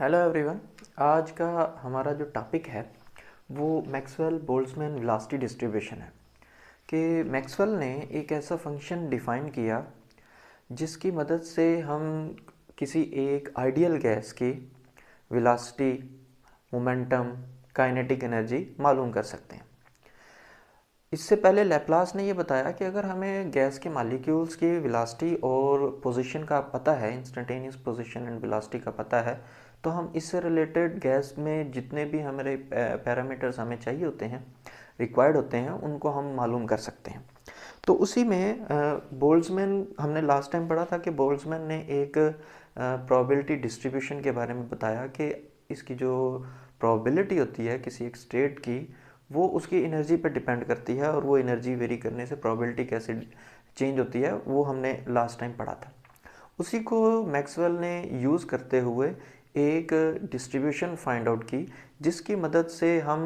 Hello everyone. आज का हमारा जो टॉपिक है वो मैक्सवेल बोल्ट्जमैन वेलोसिटी डिस्ट्रीब्यूशन है कि मैक्सवेल ने एक ऐसा फंक्शन डिफ़ाइन किया जिसकी मदद से हम किसी एक आइडियल गैस की वेलोसिटी, मोमेंटम, काइनेटिक एनर्जी मालूम कर सकते हैं। इससे पहले लैप्लास ने ये बताया कि अगर हमें गैस के मॉलिक्यूल्स की वेलोसिटी और पोजीशन का पता है, इंस्टेंटेनियस पोजीशन एंड वेलोसिटी का पता है, तो हम इससे रिलेटेड गैस में जितने भी हमारे पैरामीटर्स हमें चाहिए होते हैं, रिक्वायर्ड होते हैं, उनको हम मालूम कर सकते हैं। तो उसी में बोल्ट्जमैन, हमने लास्ट टाइम पढ़ा था कि बोल्ट्जमैन ने एक प्रोबेबिलिटी डिस्ट्रीब्यूशन के बारे में बताया कि इसकी जो प्रोबेबिलिटी होती है किसी एक स्टेट की, वो उसकी एनर्जी पर डिपेंड करती है और वो एनर्जी वेरी करने से प्रोबेबिलिटी कैसे चेंज होती है वो हमने लास्ट टाइम पढ़ा था। उसी को मैक्सवेल ने यूज़ करते हुए एक डिस्ट्रीब्यूशन फाइंड आउट की जिसकी मदद से हम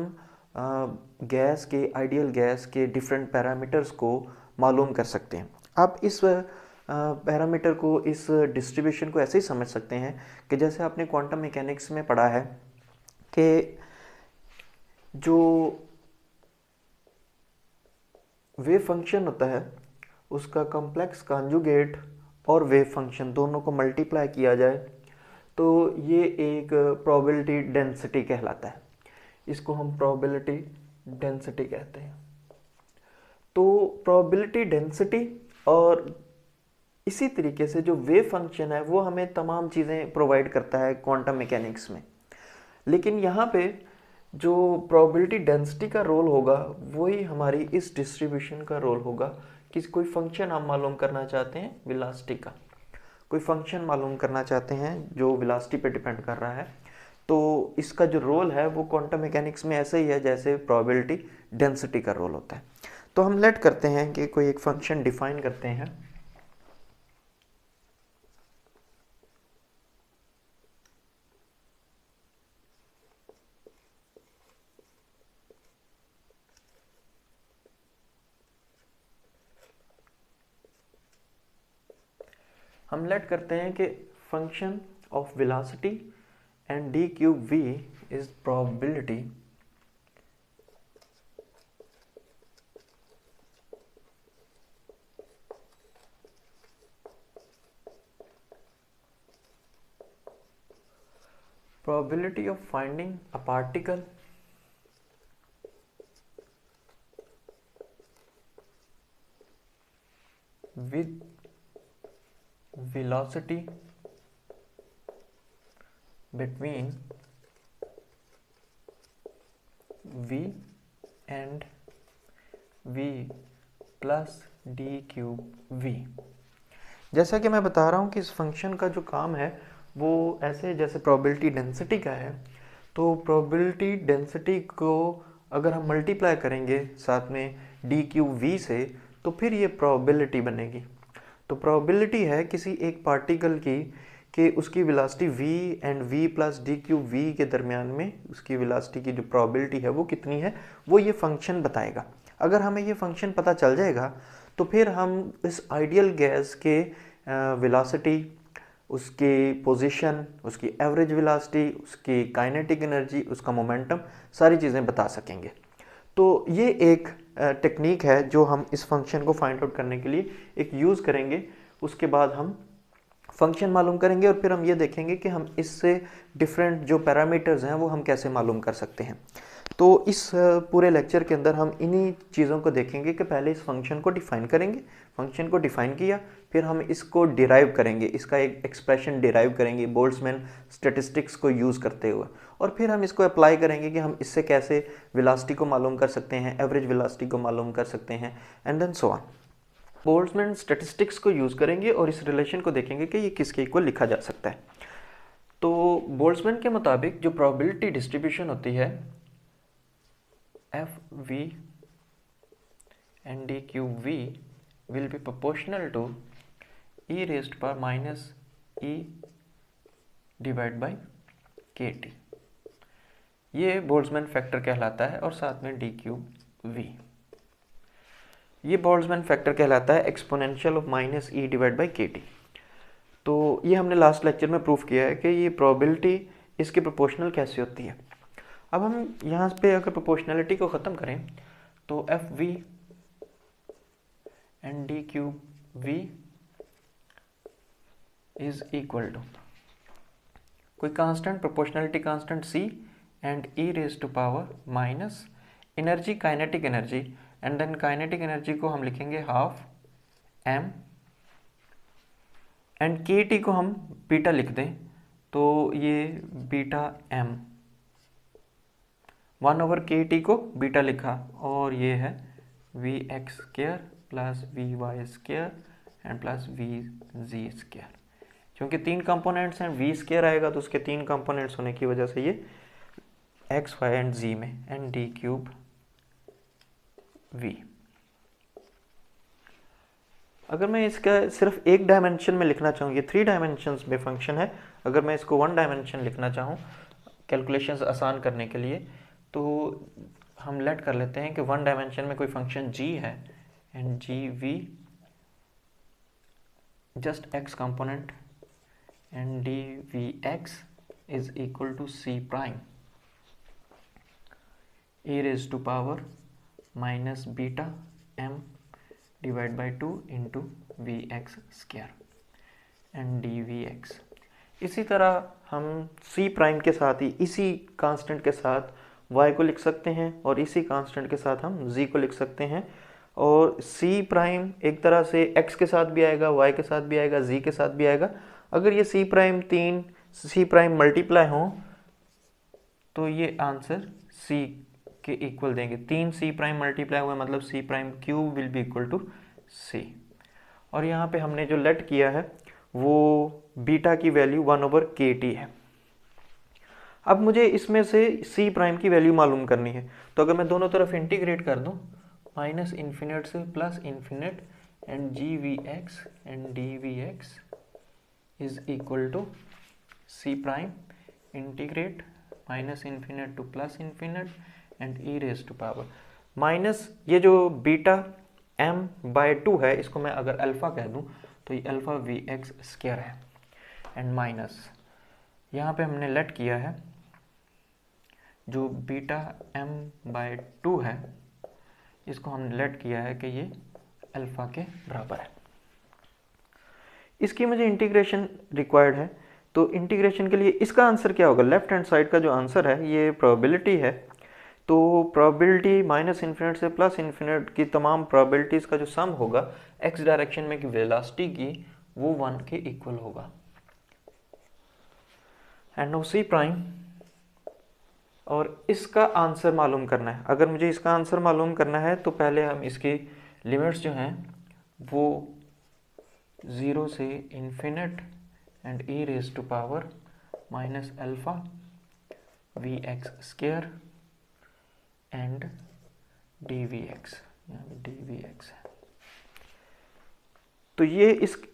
गैस के, आइडियल गैस के डिफरेंट पैरामीटर्स को मालूम कर सकते हैं। आप इस पैरामीटर को, इस डिस्ट्रीब्यूशन को ऐसे ही समझ सकते हैं कि जैसे आपने क्वांटम मैकेनिक्स में पढ़ा है कि जो वेव फंक्शन होता है उसका कॉम्प्लेक्स कॉन्जुगेट और वेव फंक्शन दोनों को मल्टीप्लाई किया जाए तो ये एक प्रोबेबिलिटी डेंसिटी कहलाता है। इसको हम प्रोबेबिलिटी डेंसिटी कहते हैं। तो प्रोबेबिलिटी डेंसिटी और इसी तरीके से जो वेव फंक्शन है वो हमें तमाम चीज़ें प्रोवाइड करता है क्वांटम मैकेनिक्स में। लेकिन यहाँ पे जो प्रोबेबिलिटी डेंसिटी का रोल होगा वही हमारी इस डिस्ट्रीब्यूशन का रोल होगा कि कोई फंक्शन हम मालूम करना चाहते हैं वेलोसिटी का, कोई फंक्शन मालूम करना चाहते हैं जो वेलोसिटी पे डिपेंड कर रहा है, तो इसका जो रोल है वो क्वांटम मैकेनिक्स में ऐसे ही है जैसे प्रोबेबिलिटी डेंसिटी का रोल होता है। तो हम लेट करते हैं कि कोई एक फंक्शन डिफाइन करते हैं। हम लेट करते हैं कि function of velocity and d cube v is probability probability of finding a particle with velocity between v and v plus d cube v। जैसा कि मैं बता रहा हूँ कि इस फंक्शन का जो काम है वो ऐसे जैसे प्रोबेबिलिटी डेंसिटी का है। तो प्रोबेबिलिटी डेंसिटी को अगर हम मल्टीप्लाई करेंगे साथ में डी क्यू वी से तो फिर ये प्रोबेबिलिटी बनेगी। तो प्रोबेबिलिटी है किसी एक पार्टिकल की कि उसकी velocity v and v plus d cube v के दरमियान में उसकी वेलोसिटी की जो प्रोबेबिलिटी है वो कितनी है, वो ये फंक्शन बताएगा। अगर हमें ये फंक्शन पता चल जाएगा तो फिर हम इस आइडियल गैस के वेलोसिटी, उसकी पोजीशन, उसकी एवरेज वेलोसिटी, उसकी काइनेटिक एनर्जी, उसका मोमेंटम, सारी चीज़ें बता सकेंगे। तो ये एक टेक्निक है जो हम इस फंक्शन को फाइंड आउट करने के लिए एक यूज़ करेंगे। उसके बाद हम फंक्शन मालूम करेंगे और फिर हम ये देखेंगे कि हम इससे डिफरेंट जो पैरामीटर्स हैं वो हम कैसे मालूम कर सकते हैं। तो इस पूरे लेक्चर के अंदर हम इन्हीं चीज़ों को देखेंगे कि पहले इस फंक्शन को डिफ़ाइन करेंगे, फंक्शन को डिफ़ाइन किया, फिर हम इसको डिराइव करेंगे, इसका एक एक्सप्रेशन डिराइव करेंगे बोल्ट्जमैन स्टैटिस्टिक्स को यूज़ करते हुए, और फिर हम इसको अप्लाई करेंगे कि हम इससे कैसे वेलोसिटी को मालूम कर सकते हैं, एवरेज वेलोसिटी को मालूम कर सकते हैं, and then so on. Boltzmann statistics को यूज़ करेंगे और इस रिलेशन को देखेंगे कि ये किसके इक्वल लिखा जा सकता है। तो बोल्ट्जमैन के मुताबिक जो प्रोबेबिलिटी डिस्ट्रीब्यूशन होती है f v and d cube v will be proportional to e raised power minus e divided by kt। ये बोल्ट्जमैन फैक्टर कहलाता है और साथ में डी क्यूब वी, ये बोल्ट्जमैन फैक्टर कहलाता है exponential of minus E divide by के टी। तो ये हमने लास्ट लेक्चर में प्रूफ किया है कि ये प्रोबेबिलिटी इसकी प्रोपोर्शनल कैसे होती है। अब हम यहाँ पे अगर प्रोपोर्शनलिटी को ख़त्म करें तो f v and d cube v is equal to कोई constant, proportionality constant c and e raise to power minus energy, kinetic energy, and then kinetic energy को हम लिखेंगे half m and k t को हम beta लिख दें तो ये बीटा एम, 1/kt को बीटा लिखा और ये है v x square plus v y square and plus v z square. क्योंकि 3 कंपोनेंट्स हैं, वी स्क्र आएगा तो उसके 3 कंपोनेंट्स होने की वजह से ये एक्स वाई एंड जी में, एंड डी क्यूब वी। अगर मैं इसका सिर्फ एक डायमेंशन में लिखना चाहूँ, ये 3 डायमेंशंस में फंक्शन है, अगर मैं इसको 1 डायमेंशन लिखना चाहूँ कैलकुलेशंस आसान करने के लिए, तो हम लेट कर लेते हैं कि 1 डायमेंशन में कोई फंक्शन g है and g v just x component and d v x is equal to c prime e raise to power minus beta m divide by 2 into v x square and d v x. इसी तरह हम c prime के साथ ही इसी constant के साथ y को लिख सकते हैं और इसी कांस्टेंट के साथ हम z को लिख सकते हैं, और c प्राइम एक तरह से x के साथ भी आएगा, y के साथ भी आएगा, z के साथ भी आएगा। अगर ये c prime 3 c prime multiply हों तो ये आंसर c के इक्वल देंगे। 3 c प्राइम मल्टीप्लाई हुआ मतलब c prime cube will be equal to c। और यहाँ पे हमने जो लेट किया है वो बीटा की वैल्यू 1/kt है। अब मुझे इसमें से c प्राइम की वैल्यू मालूम करनी है, तो अगर मैं दोनों तरफ इंटीग्रेट कर दूं माइनस इन्फिनिट से plus infinite and g v x and d v x is equal to c prime integrate minus infinite to plus infinite and e raise to power minus ये जो बीटा m बाय 2 है, इसको मैं अगर alpha कह दूं तो ये अल्फ़ा वी एक्स स्क्र है, एंड माइनस यहाँ पे हमने लेट किया है जो बीटा m बाय 2 है, इसको हमने लेट किया है कि ये अल्फ़ा के बराबर है। इसकी मुझे इंटीग्रेशन रिक्वायर्ड है, तो इंटीग्रेशन के लिए इसका आंसर क्या होगा, लेफ्ट हैंड साइड का जो आंसर है ये प्रोबेबिलिटी है, तो प्रोबेबिलिटी माइनस इन्फिनिट से प्लस इन्फिनिट की तमाम प्रोबेबिलिटीज़ का जो सम होगा एक्स डायरेक्शन में की वेलोसिटी की वो 1 के इक्वल होगा। एंड नो सी प्राइम, और इसका आंसर मालूम करना है। अगर मुझे इसका आंसर मालूम करना है तो पहले हम इसकी लिमिट्स जो हैं वो 0 से infinite and e raise to power minus alpha v x square and d v x, यहाँ पे डी वी एक्स है। तो ये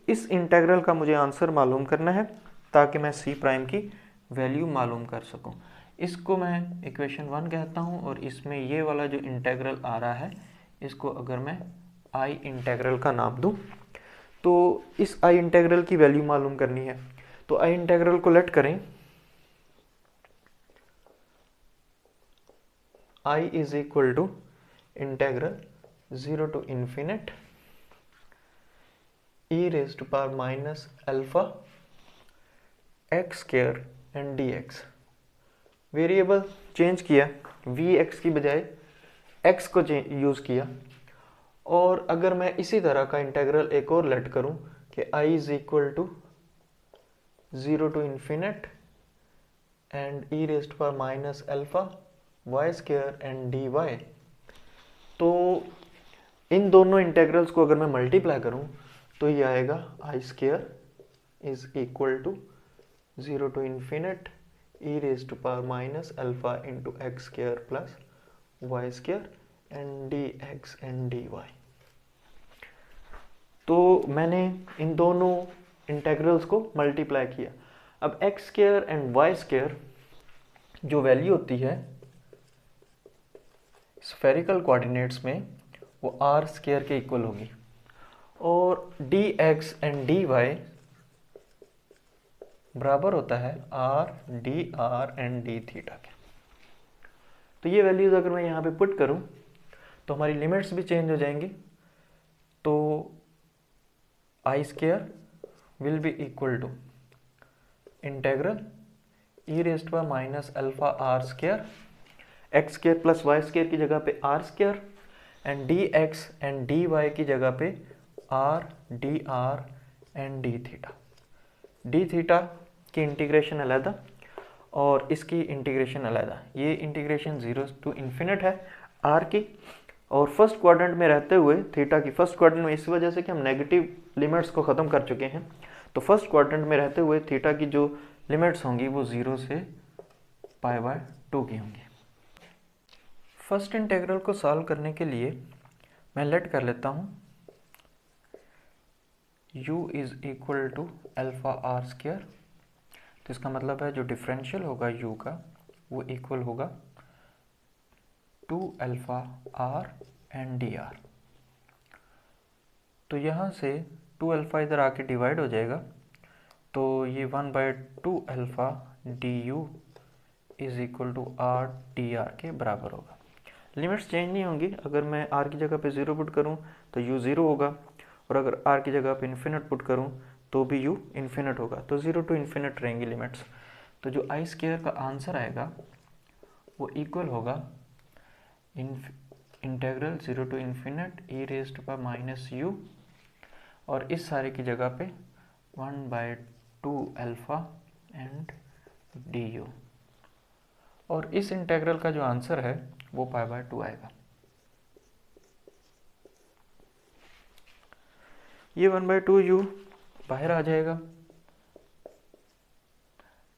इस इंटेग्रल का मुझे आंसर मालूम करना है ताकि मैं c प्राइम की वैल्यू मालूम कर सकूं। इसको मैं इक्वेशन 1 कहता हूं, और इसमें ये वाला जो इंटेग्रल आ रहा है इसको अगर मैं i इंटेग्रल का नाम दूं तो इस i इंटेग्रल की वैल्यू मालूम करनी है। तो i इंटेग्रल को लेट करें, i is equal to integral 0 to infinite e raise to power minus alpha x square and d x. Variable change किया, वी एक्स की बजाय एक्स को यूज़ किया, और अगर मैं इसी तरह का इंटेग्रल एक और लेट करूं कि i is equal to 0 to infinite and e raise to power minus alpha y square and d y, तो इन दोनों इंटेग्रल्स को अगर मैं मल्टीप्लाई करूं तो ये आएगा I square is equal to 0 to infinite e raise to power minus alpha into x square plus y square and d x and d y. तो मैंने इन दोनों इंटेग्रल्स को मल्टीप्लाई किया। अब x square and y square जो value होती है स्फेरिकल कोऑर्डिनेट्स में वो आर स्क्र के इक्वल होगी, और d x and d y बराबर होता है r d r and d theta के। तो ये वैल्यूज अगर मैं यहाँ पे पुट करूँ तो हमारी लिमिट्स भी चेंज हो जाएंगी। तो I square will be equal to integral e raised power minus alpha r square, x square plus y square की जगह पे r square, and d x and d y की जगह पे r d r and d theta. D theta की integration अलग और इसकी इंटीग्रेशन अलग। ये इंटीग्रेशन 0 to इन्फिनिट है आर की, और फर्स्ट क्वाड्रेंट में रहते हुए थीटा की फर्स्ट क्वाड्रेंट में, इस वजह से कि हम नेगेटिव लिमिट्स को ख़त्म कर चुके हैं, तो फर्स्ट क्वाड्रेंट में रहते हुए थीटा की जो लिमिट्स होंगी वो 0 से π/2 की होंगी। फर्स्ट इंटीग्रल को सॉल्व करने के लिए मैं लेट कर लेता हूँ u is equal to alpha r square. तो इसका मतलब है जो डिफरेंशियल होगा u का वो इक्वल होगा 2 alpha r and d r. तो यहाँ से 2 अल्फा इधर आके डिवाइड हो जाएगा, तो ये 1/2 alpha d u is equal to r d r के बराबर होगा। लिमिट्स चेंज नहीं होंगी। अगर मैं r की जगह पे 0 पुट करूँ तो u 0 होगा, और अगर r की जगह पे इन्फिनिट पुट करूँ तो भी u इन्फिनिट होगा। तो 0 to इन्फिनिट रहेंगी लिमिट्स। तो जो आई स्क्वायर का आंसर आएगा वो इक्वल होगा integral 0 to infinite E raised power minus u, और इस सारे की जगह पे 1/2 अल्फा एंड डी यू, और इस इंटेग्रल का जो आंसर है वो π/2 आएगा। ये 1/2 u बाहर आ जाएगा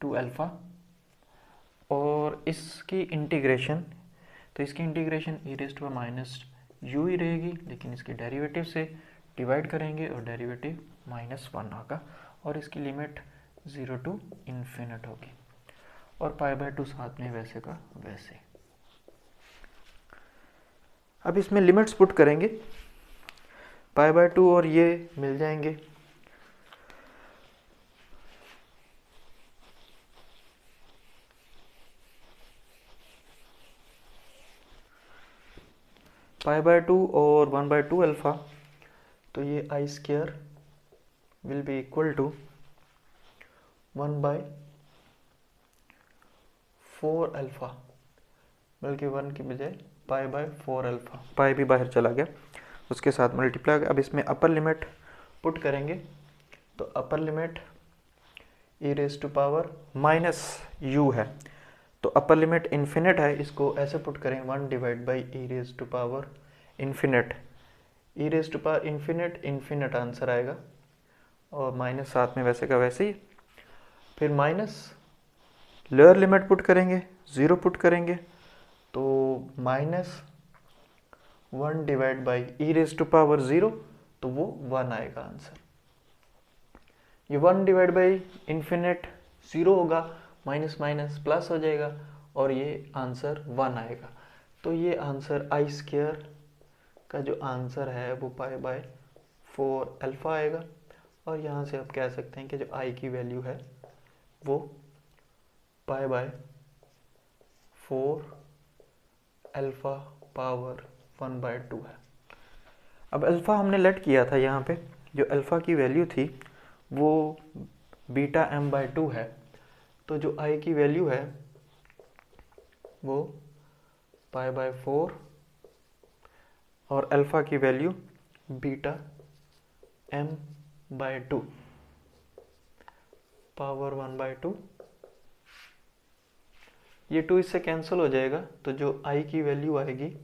2 अल्फा, और इसकी इंटीग्रेशन, तो इसकी इंटीग्रेशन ई रेज़्ड पावर माइनस u ही रहेगी, लेकिन इसके डेरिवेटिव से डिवाइड करेंगे और डेरिवेटिव -1 होगा, और इसकी लिमिट 0 to इन्फिनिट होगी, और π/2 साथ में वैसे का वैसे। अब इसमें लिमिट्स पुट करेंगे, π/2 और ये मिल जाएंगे। π/2 और 1/2 अल्फा, तो ये I square will be equal to 1/4 alpha, बल्कि 1 की बजाय π/4 अल्फा, पाई भी बाहर चला गया, उसके साथ मल्टीप्लाई। अब इसमें अपर लिमिट पुट करेंगे, तो upper limit e raise to power minus u है, तो अपर लिमिट इन्फिनिट है, इसको ऐसे पुट करें 1/e raise to power infinite, e raise to power infinite infinite answer आएगा, और माइनस साथ में वैसे का वैसे ही। फिर माइनस लोअर लिमिट पुट करेंगे, 0 पुट करेंगे, तो -1/e रेज़ टू पावर 0, तो वो 1 आएगा आंसर। ये 1/इन्फिनिट 0 होगा, माइनस माइनस प्लस हो जाएगा, और ये आंसर 1 आएगा। तो ये आंसर आई स्क्वायर का जो आंसर है वो π/4 अल्फा आएगा, और यहाँ से आप कह सकते हैं कि जो आई की वैल्यू है वो π/4 अल्फा पावर 1/2 है। अब अल्फ़ा हमने लेट किया था, यहाँ पे जो अल्फ़ा की वैल्यू थी वो बीटा m/2 है, तो जो आई की वैल्यू है वो π/4 और अल्फ़ा की वैल्यू बीटा m/2 पावर 1/2। ये 2 इससे कैंसिल हो जाएगा, तो जो आई की वैल्यू आएगी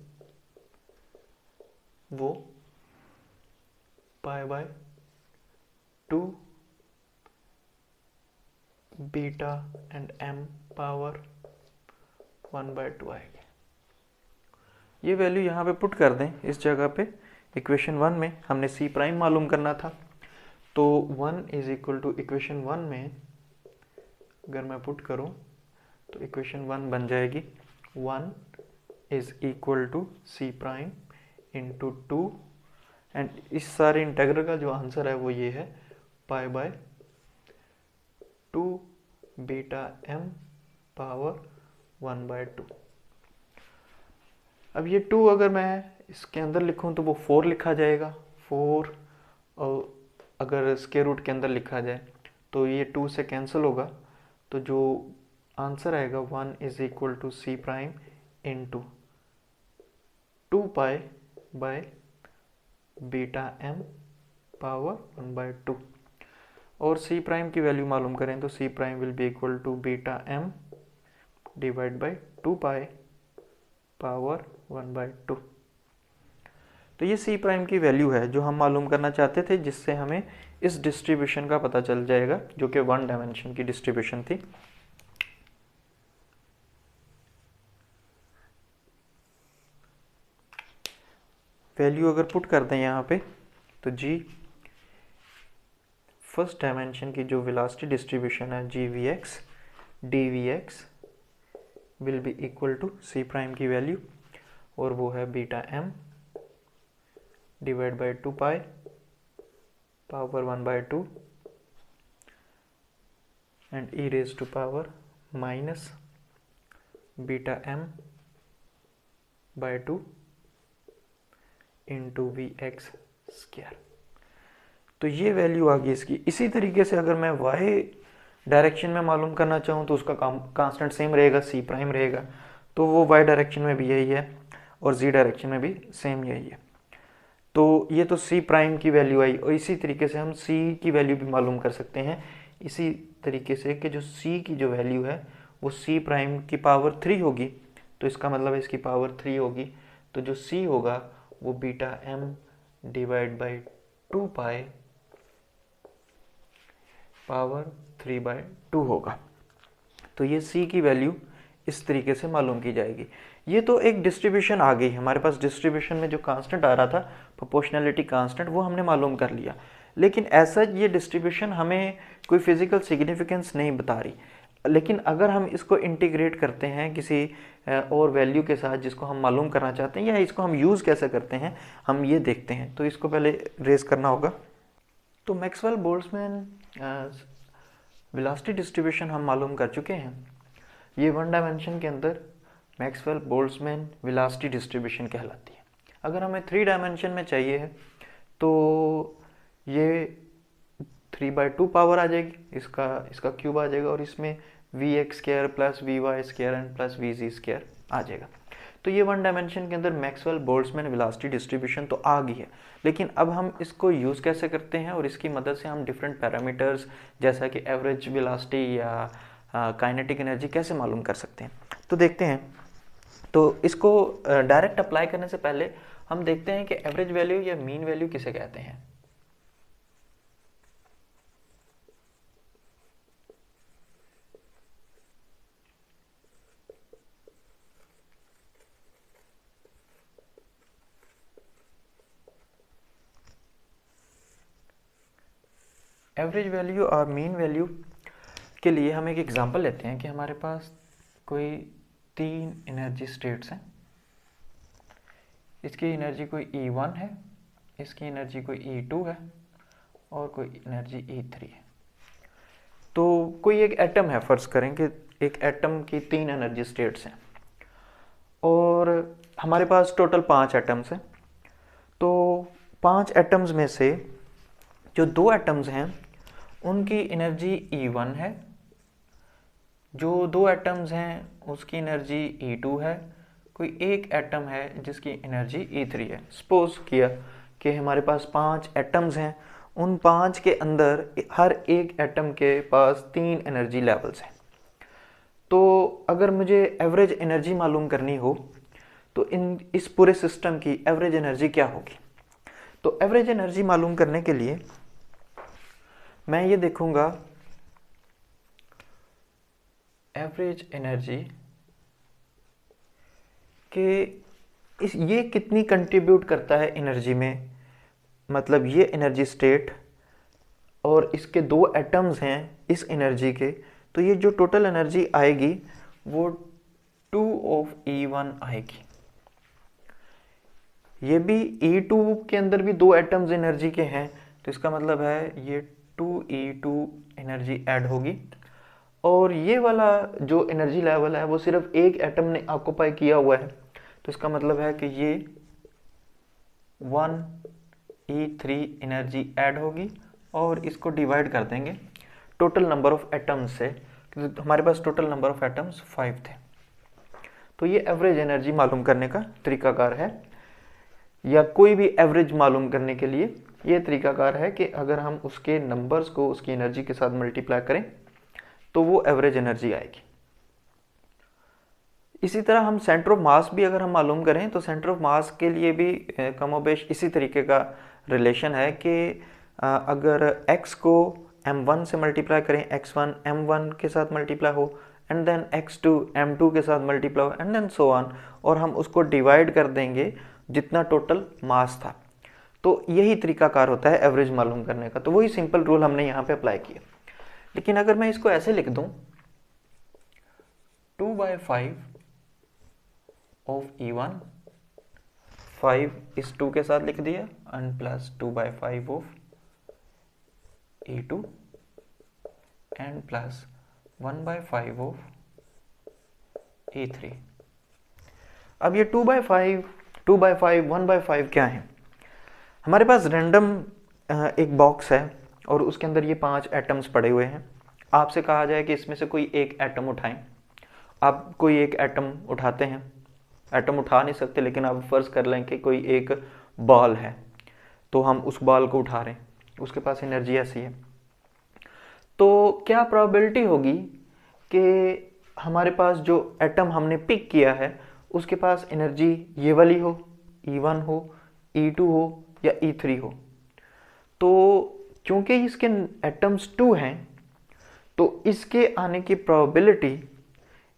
वो π/2 बीटा एंड m पावर 1/2 आएगी। ये वैल्यू यहाँ पे पुट कर दें इस जगह पे। इक्वेशन 1 में हमने c प्राइम मालूम करना था, तो 1 इज इक्वल टू इक्वेशन 1 में अगर मैं पुट करूँ तो इक्वेशन 1 बन जाएगी 1 is equal to c prime into 2, and इस सारे इंटेग्रल का जो आंसर है वो ये है π/2 2 बीटा m पावर 1/2। अब ये 2 अगर मैं इसके अंदर लिखूं तो वो 4 लिखा जाएगा, 4, और अगर स्क्वायर रूट के अंदर लिखा जाए तो ये 2 से कैंसिल होगा, तो जो आंसर आएगा 1 is equal to c prime into 2 pi by beta m power 1/2। और सी प्राइम की वैल्यू मालूम करें तो c prime will be equal to beta m divide by 2 pi power 1/2। तो ये सी प्राइम की वैल्यू है जो हम मालूम करना चाहते थे, जिससे हमें इस डिस्ट्रीब्यूशन का पता चल जाएगा जो कि 1 डायमेंशन की डिस्ट्रीब्यूशन थी। वैल्यू अगर पुट कर दें यहाँ पे तो जी फर्स्ट डायमेंशन की जो वेलोसिटी डिस्ट्रीब्यूशन है g v x d v x will be equal to c prime की वैल्यू, और वो है beta m divide by 2 pi power 1/2 and e raise to power minus beta m by 2 into v x square. तो ये value आ गई इसकी। इसी तरीके से अगर मैं y डायरेक्शन में मालूम करना चाहूँ तो उसका कांस्टेंट सेम रहेगा, सी प्राइम रहेगा, तो वो y डायरेक्शन में भी यही है और z डायरेक्शन में भी सेम यही है। तो ये तो सी प्राइम की वैल्यू आई, और इसी तरीके से हम सी की वैल्यू भी मालूम कर सकते हैं इसी तरीके से कि जो सी की जो वैल्यू है वो सी प्राइम की पावर 3 होगी, तो इसका मतलब है इसकी पावर 3 होगी, तो जो सी होगा वो beta m divide by 2 pi power 3/2 होगा। तो ये c की वैल्यू इस तरीके से मालूम की जाएगी। ये तो एक डिस्ट्रीब्यूशन आ गई हमारे पास। डिस्ट्रीब्यूशन में जो कांस्टेंट आ रहा था प्रोपोर्शनैलिटी कांस्टेंट, वो हमने मालूम कर लिया, लेकिन ऐसा ये डिस्ट्रीब्यूशन हमें कोई फिजिकल सिग्निफिकेंस नहीं बता रही। लेकिन अगर हम इसको इंटीग्रेट करते हैं किसी और वैल्यू के साथ जिसको हम मालूम करना चाहते हैं, या इसको हम यूज़ कैसे करते हैं हम ये देखते हैं। तो इसको पहले रेज करना होगा। तो मैक्सवेल बोल्ट्जमैन वेलोसिटी डिस्ट्रीब्यूशन हम मालूम कर चुके हैं। ये 1 डायमेंशन के अंदर मैक्सवेल बोल्ट्जमैन वेलोसिटी डिस्ट्रीब्यूशन कहलाती है। अगर हमें 3 डायमेंशन में चाहिए है तो ये 3/2 पावर आ जाएगी, इसका क्यूब आ जाएगा, और इसमें v x square plus v y square and plus v z square आ जाएगा। तो ये 1 डायमेंशन के अंदर मैक्सवेल बोल्ट्जमैन वेलोसिटी डिस्ट्रीब्यूशन तो आ गई है, लेकिन अब हम इसको यूज़ कैसे करते हैं और इसकी मदद से हम डिफरेंट पैरामीटर्स जैसा कि एवरेज वेलोसिटी या काइनेटिक एनर्जी कैसे मालूम कर सकते हैं, तो देखते हैं। तो इसको डायरेक्ट अप्लाई करने से पहले हम देखते हैं कि एवरेज वैल्यू या मीन वैल्यू किसे कहते हैं। एवरेज वैल्यू और मीन वैल्यू के लिए हम एक एग्जांपल लेते हैं कि हमारे पास कोई 3 एनर्जी स्टेट्स हैं। इसकी एनर्जी कोई E1 है, इसकी एनर्जी कोई E2 है और कोई एनर्जी E3 है। तो कोई एक एटम है, फर्ज करें कि एक एटम की 3 एनर्जी स्टेट्स हैं और हमारे पास टोटल 5 एटम्स हैं। तो 5 एटम्स में से जो 2 एटम्स हैं उनकी एनर्जी E1 है, जो 2 एटम्स हैं उसकी एनर्जी E2 है, कोई एक एटम है जिसकी एनर्जी E3 है। सपोज किया कि हमारे पास 5 एटम्स हैं, उन 5 के अंदर हर एक एटम के पास 3 एनर्जी लेवल्स हैं। तो अगर मुझे एवरेज एनर्जी मालूम करनी हो तो इस पूरे सिस्टम की एवरेज एनर्जी क्या होगी। तो एवरेज एनर्जी मालूम करने के लिए मैं ये देखूंगा एवरेज एनर्जी कि ये कितनी कंट्रीब्यूट करता है एनर्जी में, मतलब ये एनर्जी स्टेट और इसके 2 एटम्स हैं इस एनर्जी के, तो ये जो टोटल एनर्जी आएगी वो 2 ऑफ E1 आएगी। ये भी E2 के अंदर भी 2 एटम्स एनर्जी के हैं, तो इसका मतलब है ये 2E2 एनर्जी ऐड होगी और ये वाला जो एनर्जी लेवल है वो सिर्फ एक एटम ने ऑक्यूपाई किया हुआ है, तो इसका मतलब है कि ये 1e3 एनर्जी ऐड होगी और इसको डिवाइड कर देंगे टोटल नंबर ऑफ एटम्स से, क्योंकि हमारे पास टोटल नंबर ऑफ एटम्स 5 थे। तो ये एवरेज एनर्जी मालूम करने का तरीकाकार है, या कोई भी एवरेज मालूम करने के लिए ये तरीकाकार है कि अगर हम उसके नंबर्स को उसकी एनर्जी के साथ मल्टीप्लाई करें तो वो एवरेज एनर्जी आएगी। इसी तरह हम सेंटर ऑफ मास भी अगर हम मालूम करें तो सेंटर ऑफ मास के लिए भी कमोबेश इसी तरीके का रिलेशन है कि अगर x को m1 से मल्टीप्लाई करें, x1 m1 के साथ मल्टीप्लाई हो, एंड देन x2 m2 के साथ मल्टीप्लाई हो, एंड देन सो ऑन, और हम उसको डिवाइड कर देंगे जितना टोटल मास था। तो यही तरीकाकार होता है एवरेज मालूम करने का। तो वही सिंपल रूल हमने यहाँ पे अप्लाई किया। लेकिन अगर मैं इसको ऐसे लिख दूं 2/5 ऑफ E1, 5 इस 2 के साथ लिख दिया, and plus 2/5 of E2 and plus 1/5 of E3। अब ये 2/5, 1/5 क्या है? हमारे पास रैंडम एक बॉक्स है और उसके अंदर ये 5 एटम्स पड़े हुए हैं। आपसे कहा जाए कि इसमें से कोई एक एटम उठाएं। आप कोई एक एटम उठाते हैं, एटम उठा नहीं सकते लेकिन आप फर्ज कर लें कि कोई एक बॉल है, तो हम उस बॉल को उठा रहे हैं, उसके पास एनर्जी ऐसी है। तो क्या प्रोबेबिलिटी होगी कि हमारे पास जो एटम हमने पिक किया है उसके पास एनर्जी ये वाली हो, E1 हो, E2 हो या E3 हो? तो क्योंकि इसके एटम्स 2 हैं तो इसके आने की प्रोबेबिलिटी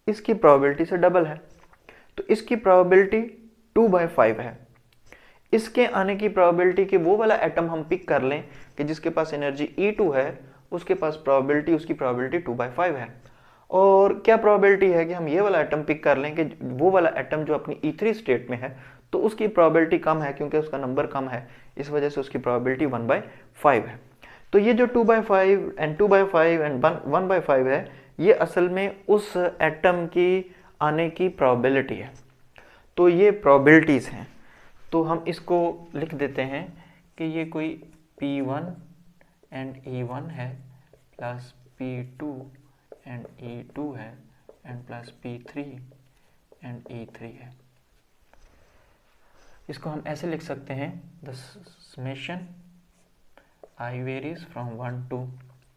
इसकी प्रोबेबिलिटी से डबल है। तो इसकी प्रोबेबिलिटी 2/5 है। इसके आने की प्रोबेबिलिटी कि वो वाला एटम हम पिक कर लें कि जिसके पास एनर्जी E2 है, उसके पास प्रोबेबिलिटी, उसकी प्रोबेबिलिटी 2/5 है। और क्या प्रोबेबिलिटी है कि हम ये वाला एटम पिक कर लें कि वो वाला एटम जो अपनी E3 स्टेट में है तो उसकी प्रोबेबिलिटी कम है क्योंकि उसका नंबर कम है, इस वजह से उसकी प्रोबेबिलिटी 1/5 है। तो ये जो 2/5 एंड 2/5 एंड 1/5 है, ये असल में उस एटम की आने की प्रोबेबिलिटी है। तो ये प्रोबेबिलिटीज हैं। तो हम इसको लिख देते हैं कि ये कोई P1 एंड E1 है, प्लस P2 एंड E2 है, and plus P3 and E3 है। इसको हम ऐसे लिख सकते हैं, the summation I varies from 1 to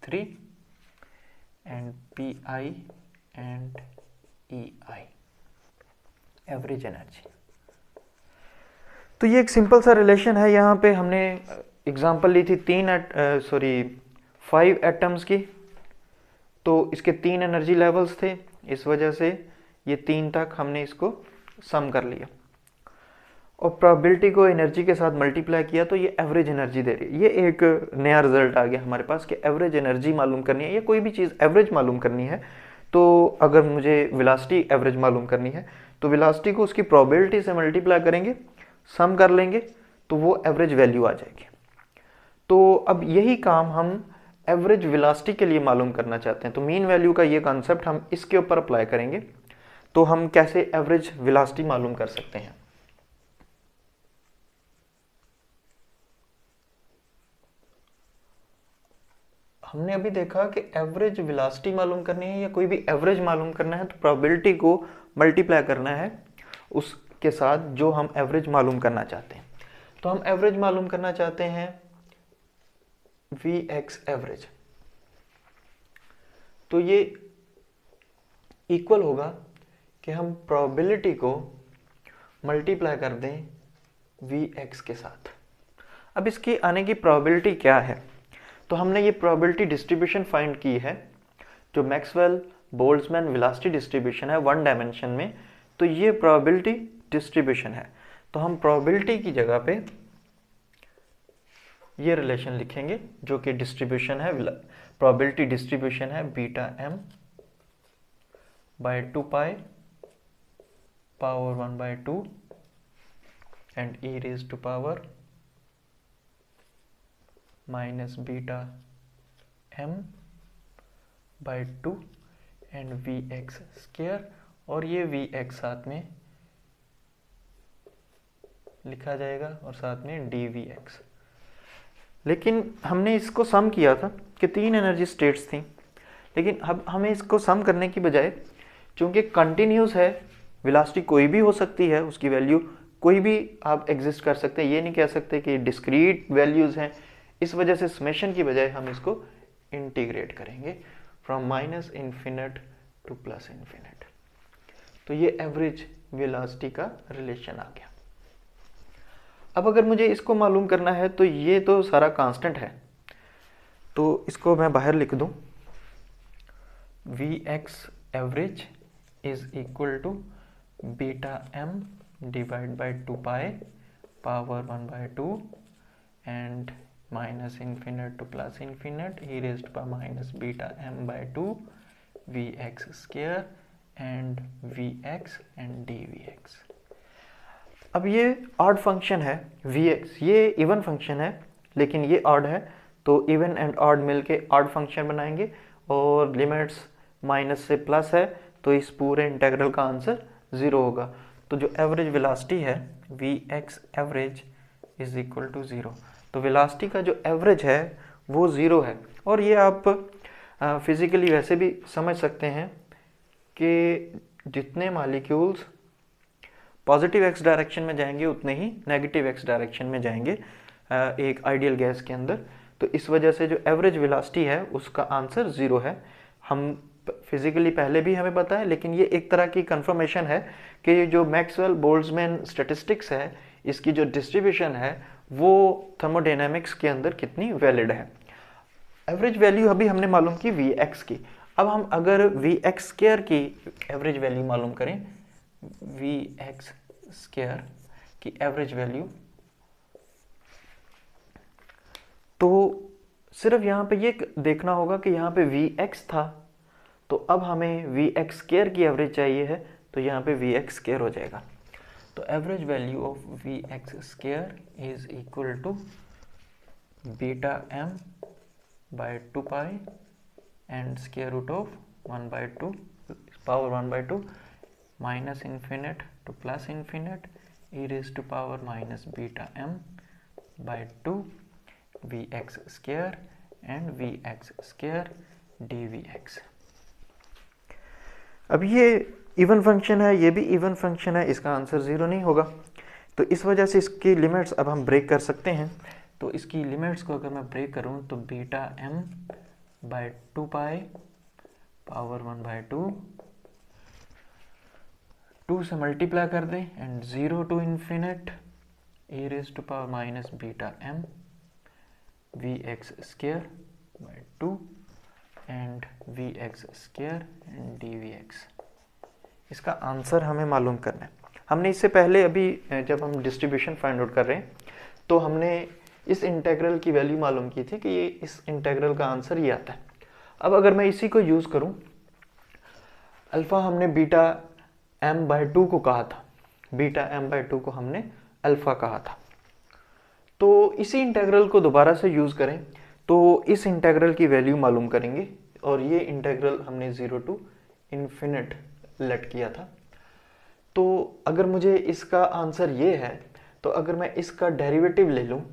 3 and Pi and EI, average energy. तो ये एक सिंपल सा रिलेशन है। यहाँ पे हमने एग्जांपल ली थी 5 एटम्स की, तो इसके 3 एनर्जी लेवल्स थे, इस वजह से ये 3 तक हमने इसको सम कर लिया और प्रोबेबिलिटी को एनर्जी के साथ मल्टीप्लाई किया तो ये एवरेज एनर्जी दे रही है। ये एक नया रिजल्ट आ गया हमारे पास कि एवरेज एनर्जी मालूम करनी है या कोई भी चीज़ एवरेज मालूम करनी है। तो अगर मुझे वेलोसिटी एवरेज मालूम करनी है तो वेलोसिटी को उसकी प्रोबेबिलिटी से मल्टीप्लाई करेंगे, सम कर लेंगे तो वो एवरेज वैल्यू आ जाएगी। तो अब यही काम हम एवरेज वेलोसिटी के लिए मालूम करना चाहते हैं। तो मीन वैल्यू का ये कॉन्सेप्ट हम इसके ऊपर अप्लाई करेंगे। तो हम कैसे एवरेज वेलोसिटी मालूम कर सकते हैं? हमने अभी देखा कि एवरेज वेलोसिटी मालूम करनी है या कोई भी एवरेज मालूम करना है तो प्रोबेबिलिटी को मल्टीप्लाई करना है उसके साथ जो हम एवरेज मालूम करना चाहते हैं। तो हम एवरेज मालूम करना चाहते हैं Vx एवरेज। तो ये इक्वल होगा कि हम प्रोबेबिलिटी को मल्टीप्लाई कर दें Vx के साथ। अब इसकी आने की प्रोबेबिलिटी क्या है? तो हमने ये प्रोबेबिलिटी डिस्ट्रीब्यूशन फाइंड की है जो मैक्सवेल बोल्ट्जमैन वेलोसिटी डिस्ट्रीब्यूशन है 1 डायमेंशन में। तो ये प्रोबेबिलिटी डिस्ट्रीब्यूशन है। तो हम प्रोबेबिलिटी की जगह पे ये रिलेशन लिखेंगे जो कि डिस्ट्रीब्यूशन है, प्रोबेबिलिटी डिस्ट्रीब्यूशन है beta m by 2 pi power 1/2 and e raise to power minus beta m by 2 and v x square, और ये वी एक्स साथ में लिखा जाएगा और साथ में डी वी एक्स। लेकिन हमने इसको सम किया था कि 3 एनर्जी स्टेट्स थी, लेकिन अब हमें इसको सम करने की बजाय, चूंकि कंटिन्यूस है, वेलोसिटी कोई भी हो सकती है, उसकी वैल्यू कोई भी आप एग्जिस्ट कर सकते हैं, ये नहीं कह सकते कि डिस्क्रीट वैल्यूज हैं, इस वजह से समेशन की बजाय हम इसको इंटीग्रेट करेंगे from minus infinite to plus infinite. तो ये एवरेज वेलोसिटी का रिलेशन आ गया। अब अगर मुझे इसको मालूम करना है तो ये तो सारा कांस्टेंट है, तो इसको मैं बाहर लिख दूं, v x average is equal to beta m divide by 2 pi power 1/2 and minus infinite to plus infinite e raised power minus beta m by 2 v x square and v x and d v x. अब ये odd function है v x, ये even function है लेकिन ये odd है, तो even and odd मिलके ऑड फंक्शन बनाएंगे, और लिमिट्स माइनस से प्लस है तो इस पूरे इंटीग्रल का आंसर 0 होगा। तो जो एवरेज वेलोसिटी है v x average is equal to 0। तो वेलोसिटी का जो एवरेज है वो 0 है, और ये आप फिजिकली वैसे भी समझ सकते हैं कि जितने मॉलिक्यूल्स पॉजिटिव एक्स डायरेक्शन में जाएंगे उतने ही नेगेटिव एक्स डायरेक्शन में जाएंगे एक आइडियल गैस के अंदर। तो इस वजह से जो एवरेज वेलोसिटी है उसका आंसर 0 है। हम फिजिकली पहले भी हमें पता है, लेकिन ये एक तरह की कंफर्मेशन है कि जो मैक्सवेल बोल्ट्जमैन स्टैटिस्टिक्स है, इसकी जो डिस्ट्रीब्यूशन है वो थर्मोडायनामिक्स के अंदर कितनी वैलिड है। एवरेज वैल्यू अभी हमने मालूम की वी एक्स की। अब हम अगर वी एक्स स्क्वायर की एवरेज वैल्यू मालूम करें, वी एक्स स्क्वायर की एवरेज वैल्यू, तो सिर्फ यहाँ पे ये देखना होगा कि यहाँ पे वी एक्स था, तो अब हमें वी एक्स स्क्वायर की एवरेज चाहिए है, तो यहाँ पे वी एक्स स्क्वायर हो जाएगा। तो average value of v x square is equal to beta m by 2 pi and square root of 1/2 power 1/2 minus infinite to plus infinite e raise to power minus beta m by 2 v x square and v x square d v x. अब ये even function है, ये भी even function है, इसका answer 0 नहीं होगा, तो इस वजह से इसकी लिमिट्स अब हम ब्रेक कर सकते हैं। तो इसकी लिमिट्स को अगर मैं ब्रेक करूं तो beta m by 2 pi power 1/2 2 से मल्टीप्लाई कर दें and 0 to infinite e raise to power minus beta m v x square by 2 and v x square and d v x. इसका आंसर हमें मालूम करना है। हमने इससे पहले अभी जब हम डिस्ट्रीब्यूशन फाइंड आउट कर रहे हैं तो हमने इस इंटीग्रल की वैल्यू मालूम की थी कि ये इस इंटीग्रल का आंसर ये आता है। अब अगर मैं इसी को यूज़ करूं, अल्फ़ा हमने बीटा एम बाय 2 को कहा था, बीटा एम बाय 2 को हमने अल्फ़ा कहा था, तो इसी इंटीग्रल को दोबारा से यूज़ करें तो इस इंटीग्रल की वैल्यू मालूम करेंगे, और ये इंटीग्रल हमने 0 टू इन्फिनिट लेट किया था। तो अगर मुझे इसका आंसर ये है, तो अगर मैं इसका डेरिवेटिव ले लूँ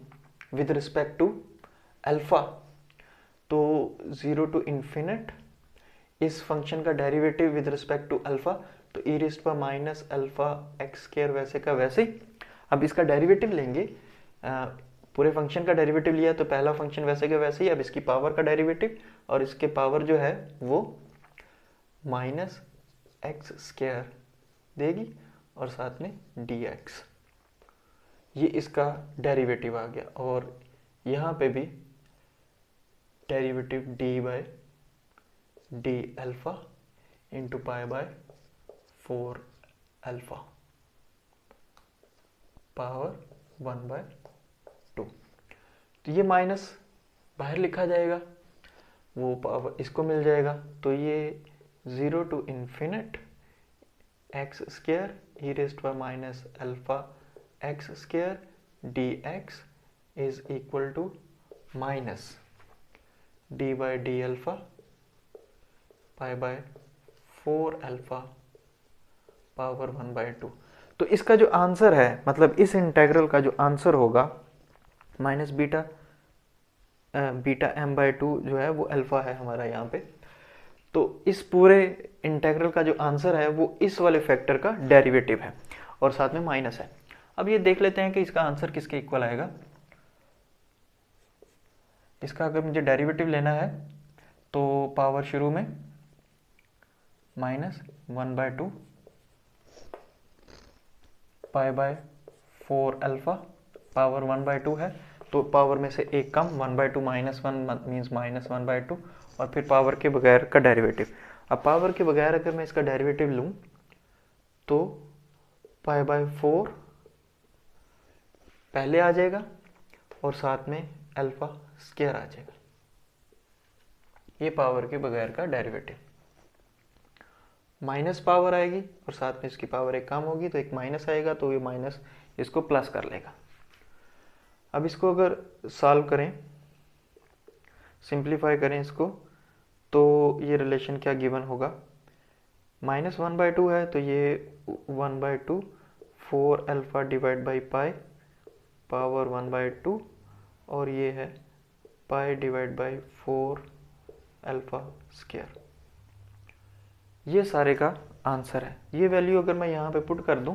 विद रिस्पेक्ट टू अल्फ़ा, तो 0 टू इन्फिनिट इस फंक्शन का derivative with respect to alpha, तो e raised power minus alpha x square वैसे का वैसे ही। अब इसका डेरिवेटिव लेंगे, पूरे फंक्शन का डेरिवेटिव लिया तो पहला फंक्शन वैसे का वैसे ही, अब इसकी पावर का डेरिवेटिव, और इसके पावर जो है वो माइनस एक्स स्क्वायर देगी और साथ में डी एक्स, ये इसका डेरिवेटिव आ गया। और यहाँ पे भी derivative d by d alpha into pi by 4 alpha power 1/2। तो ये माइनस बाहर लिखा जाएगा, वो पावर इसको मिल जाएगा, तो ये 0 to infinite x square e raised power minus alpha x square d x is equal to minus d by d alpha pi by 4 alpha power 1/2। तो इसका जो आंसर है, मतलब इस इंटेग्रल का जो आंसर होगा माइनस बीटा m/2 जो है वो अल्फा है हमारा यहाँ पे। तो इस पूरे इंटेग्रल का जो आंसर है वो इस वाले फैक्टर का डेरिवेटिव है और साथ में माइनस है। अब ये देख लेते हैं कि इसका आंसर किसके इक्वल आएगा। इसका अगर मुझे डेरिवेटिव लेना है तो पावर शुरू में -1/2 π/4 अल्फा, पावर 1/2 है तो पावर में से एक कम, 1/2 -1 मीन्स -1/2, और फिर पावर के बगैर का डेरिवेटिव। अब पावर के बगैर अगर मैं इसका डेरिवेटिव लूँ तो π/4 पहले आ जाएगा और साथ में अल्फा स्क्वायर आ जाएगा। ये पावर के बगैर का डेरिवेटिव। माइनस पावर आएगी और साथ में इसकी पावर एक कम होगी तो एक माइनस आएगा, तो ये माइनस इसको प्लस कर लेगा। अब इसको अगर सॉल्व करें, सिंप्लीफाई करें इसको, तो ये रिलेशन क्या गिवन होगा, -1/2 है तो ये 1/2 4 alpha divide by pi power 1/2, और ये है pi divide by 4 alpha square. ये सारे का आंसर है। ये वैल्यू अगर मैं यहाँ पे पुट कर दूं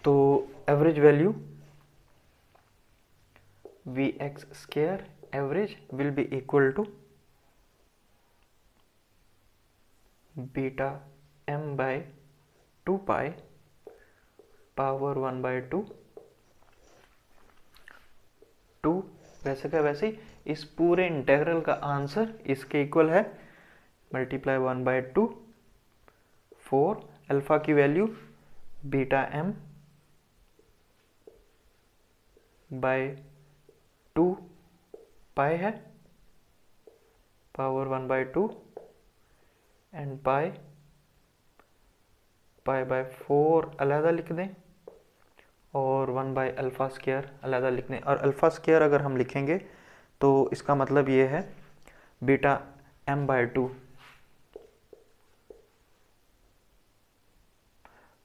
तो average value Vx square average will be equal to beta m/2 pi power 1/2 2, वैसे का वैसे ही इस पूरे इंटेग्रल का आंसर इसके इक्वल है मल्टीप्लाई 1/2 4 अल्फा की वैल्यू बीटा m बाय 2 पाई है पावर 1/2 एंड पाई बाय 4 अलहदा लिख दें और 1 बाय अल्फा स्क्वायर अलहदा लिख दें। और अल्फा स्क्वायर अगर हम लिखेंगे तो इसका मतलब ये है बीटा m/2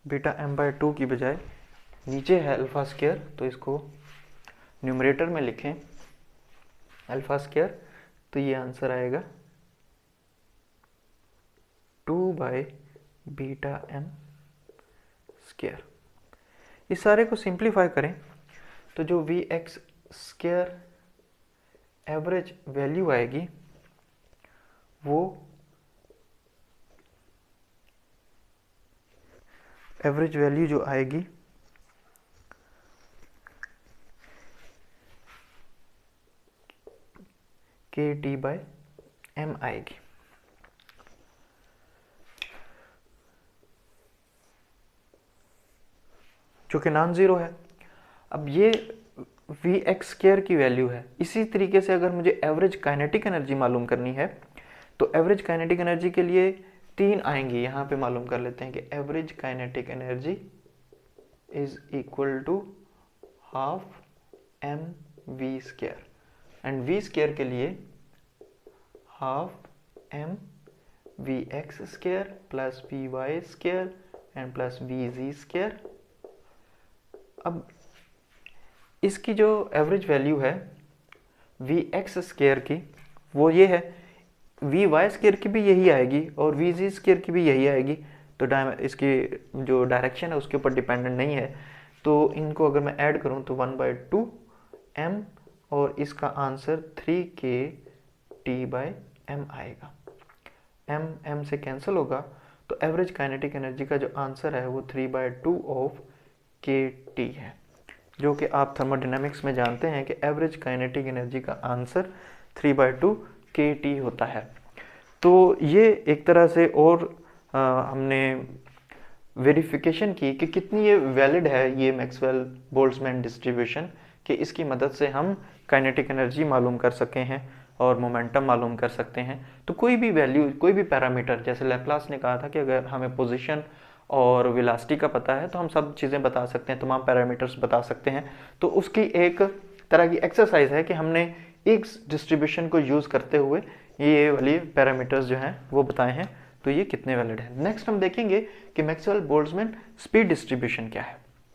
बीटा m/2 की बजाय नीचे है अल्फा स्क्वायर तो इसको न्यूमरेटर में लिखें अल्फा स्क्वायर, तो ये आंसर आएगा 2 बाई बीटा m स्क्वायर। इस सारे को सिंप्लीफाई करें तो जो Vx स्क्वायर एवरेज वैल्यू आएगी वो एवरेज वैल्यू जो आएगी KT/m आएगी। जो कि नॉन जीरो है। अब ये Vx स्क्वायर की वैल्यू है। इसी तरीके से अगर मुझे एवरेज काइनेटिक एनर्जी मालूम करनी है तो एवरेज काइनेटिक एनर्जी के लिए 3 आएंगी। यहाँ पे मालूम कर लेते हैं कि average kinetic energy is equal to half mv square, and v square के लिए half mvx square plus vy square and plus vz square. अब इसकी जो एवरेज वैल्यू है Vx स्क्वायर की वो ये है, Vy स्क्वायर की भी यही आएगी और Vz स्क्वायर की भी यही आएगी। तो इसकी जो डायरेक्शन है उसके ऊपर डिपेंडेंट नहीं है। तो इनको अगर मैं ऐड करूं तो 1/2 m और इसका आंसर 3kT/m आएगा। m से कैंसिल होगा तो एवरेज काइनेटिक एनर्जी का जो आंसर है वो 3/2 ऑफ kT है, जो कि आप थर्मोडायनामिक्स में जानते हैं कि एवरेज काइनेटिक एनर्जी का आंसर 3/2 kT होता है। तो ये एक तरह से और हमने वेरिफिकेशन की कि कितनी ये वैलिड है ये मैक्सवेल बोल्ट्जमैन डिस्ट्रीब्यूशन, कि इसकी मदद से हम काइनेटिक एनर्जी मालूम कर सके हैं और मोमेंटम मालूम कर सकते हैं। तो कोई भी वैल्यू, कोई भी पैरामीटर, जैसे लैप्लास ने कहा था कि अगर हमें पोजीशन और वेलोसिटी का पता है तो हम सब चीज़ें बता सकते हैं, तमाम पैरामीटर्स बता सकते हैं। तो उसकी एक तरह की एक्सरसाइज है कि हमने एक डिस्ट्रीब्यूशन को यूज़ करते हुए ये वाली पैरामीटर्स जो हैं वो बताए हैं, तो ये कितने वैलिड हैं। नेक्स्ट हम देखेंगे कि मैक्सवेल बोल्ट्जमैन स्पीड डिस्ट्रीब्यूशन क्या है।